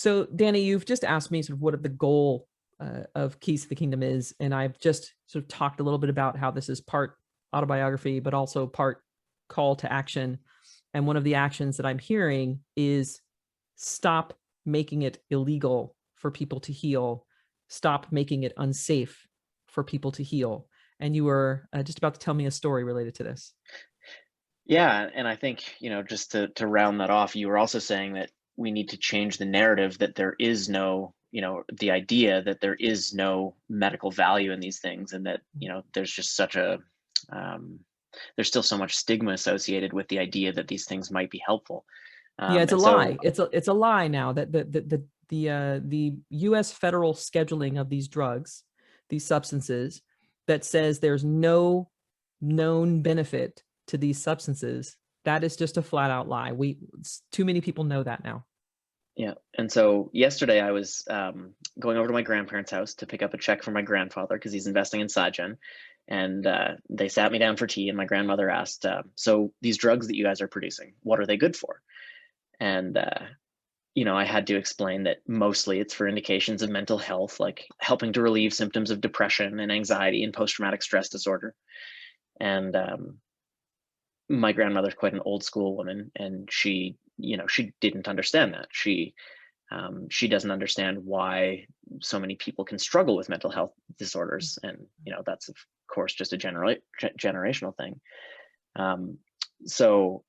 So, Danny, you've just asked me sort of what the goal of Keys to the Kingdom is, and I've just sort of talked a little bit about how this is part autobiography, but also part call to action. And one of the actions that I'm hearing is stop making it illegal for people to heal, stop making it unsafe for people to heal. And you were just about to tell me a story related to this. Yeah, and I think, just to round that off, you were also saying that we need to change the narrative that there is no, the idea that there is no medical value in these things, and that, there's just such a um, there's still so much stigma associated with the idea that these things might be helpful. Yeah, it's a And so, lie. It's a lie now that the U.S. federal scheduling of these drugs, these substances, that says there's no known benefit to these substances. That is just a flat out lie. Too many people know that now. yeah, and so yesterday I was going over to my grandparents' house to pick up a check for my grandfather because he's investing in Psygen. And they sat me down for tea, and my grandmother asked, "So these drugs that you guys are producing, what are they good for?" And I had to explain that mostly it's for indications of mental health, like helping to relieve symptoms of depression and anxiety and post-traumatic stress disorder. And my grandmother's quite an old school woman, and she didn't understand that. She doesn't understand why so many people can struggle with mental health disorders, and that's of course just a generational thing. Um, so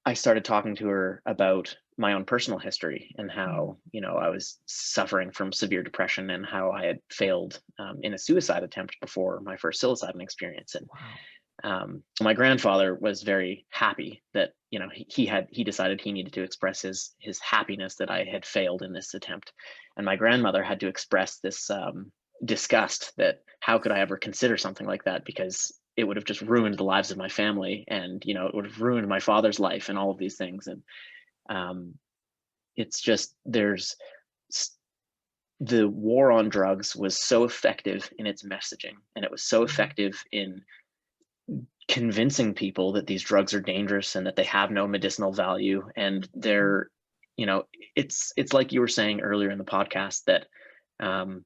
I started talking to her about my own personal history and how, I was suffering from severe depression and how I had failed in a suicide attempt before my first psilocybin experience. And Wow. my grandfather was very happy that, he decided he needed to express his happiness that I had failed in this attempt. And my grandmother had to express this disgust that how could I ever consider something like that, because it would have just ruined the lives of my family, and it would have ruined my father's life and all of these things. And um, it's just the war on drugs was so effective in its messaging, and it was so effective in convincing people that these drugs are dangerous and that they have no medicinal value. And they're, it's like you were saying earlier in the podcast that um,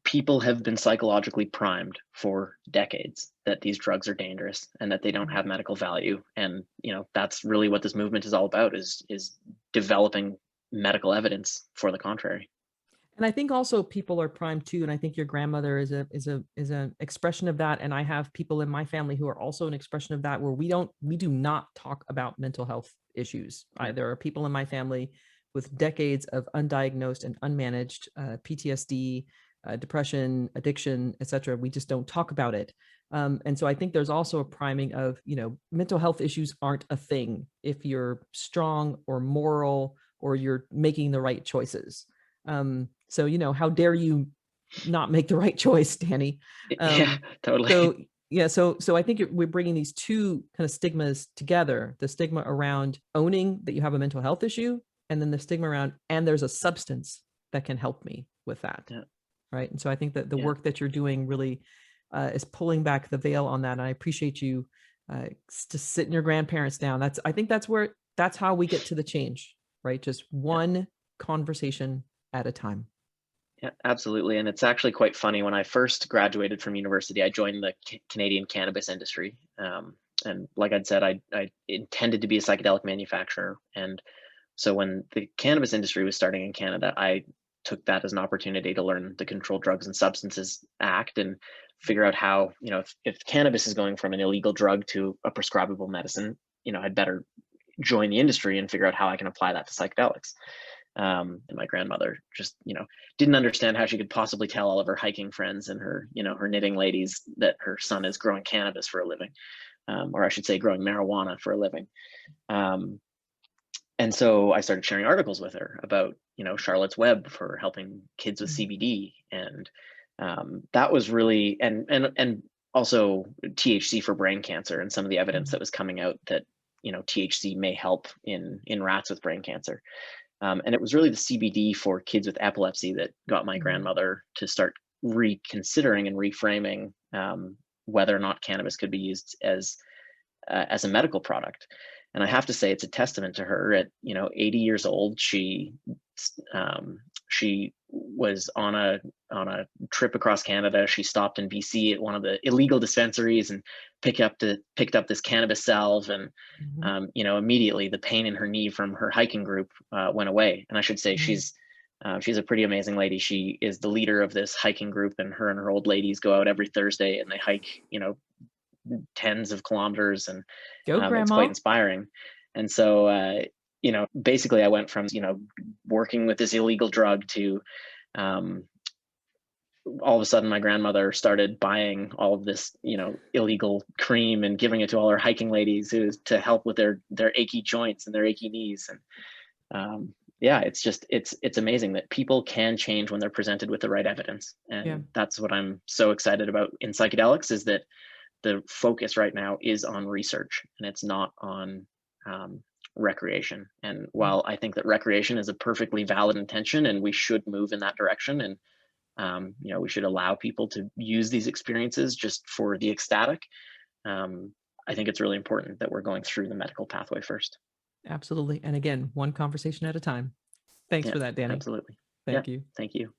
people have been psychologically primed for decades that these drugs are dangerous and that they don't have medical value. And that's really what this movement is all about, is developing medical evidence for the contrary. And I think also people are primed too. And I think your grandmother is an expression of that. And I have people in my family who are also an expression of that, where we do not talk about mental health issues. There are people in my family with decades of undiagnosed and unmanaged PTSD, depression, addiction, etc. We just don't talk about it. And so I think there's also a priming of, mental health issues aren't a thing if you're strong or moral or you're making the right choices. So, how dare you not make the right choice, Danny? Yeah, totally. So yeah, so I think we're bringing these two kind of stigmas together: the stigma around owning that you have a mental health issue, and then the stigma around, and there's a substance that can help me with that, Yeah, right? And so I think that the yeah. work that you're doing really is pulling back the veil on that. And I appreciate you just sitting your grandparents down. I think that's how we get to the change, right? Just one conversation at a time. Yeah, absolutely. And it's actually quite funny. When I first graduated from university, I joined the Canadian cannabis industry. And like I'd said, I intended to be a psychedelic manufacturer. And so when the cannabis industry was starting in Canada, I took that as an opportunity to learn the Controlled Drugs and Substances Act and figure out how, if cannabis is going from an illegal drug to a prescribable medicine, I'd better join the industry and figure out how I can apply that to psychedelics. And my grandmother just, didn't understand how she could possibly tell all of her hiking friends and her knitting ladies that her son is growing cannabis for a living, or I should say growing marijuana for a living. Um, and so I started sharing articles with her about, Charlotte's Web for helping kids with CBD. And that was really, and also THC for brain cancer, and some of the evidence that was coming out that, THC may help in rats with brain cancer. And it was really the CBD for kids with epilepsy that got my grandmother to start reconsidering and reframing whether or not cannabis could be used as a medical product. And I have to say, it's a testament to her. At 80 years old, she she was on a trip across Canada. She stopped in BC at one of the illegal dispensaries and picked up this cannabis salve, and Mhm. immediately the pain in her knee from her hiking group went away. And I should say Mm. she's a pretty amazing lady. She is the leader of this hiking group, and her old ladies go out every Thursday and they hike, tens of kilometers, and Go it's quite grandma. inspiring. And so, basically, I went from working with this illegal drug to um, all of a sudden my grandmother started buying all of this, illegal cream and giving it to all her hiking ladies to help with their achy joints and their achy knees. And yeah, it's amazing that people can change when they're presented with the right evidence. Yeah. And that's what I'm so excited about in psychedelics, is that the focus right now is on research, and it's not on um, recreation. And Mm. while I think that recreation is a perfectly valid intention and we should move in that direction, and we should allow people to use these experiences just for the ecstatic, um, I think it's really important that we're going through the medical pathway first. Absolutely. And again, one conversation at a time. Thanks Yeah, for that, Danny. absolutely. Yeah, Thank you. thank you.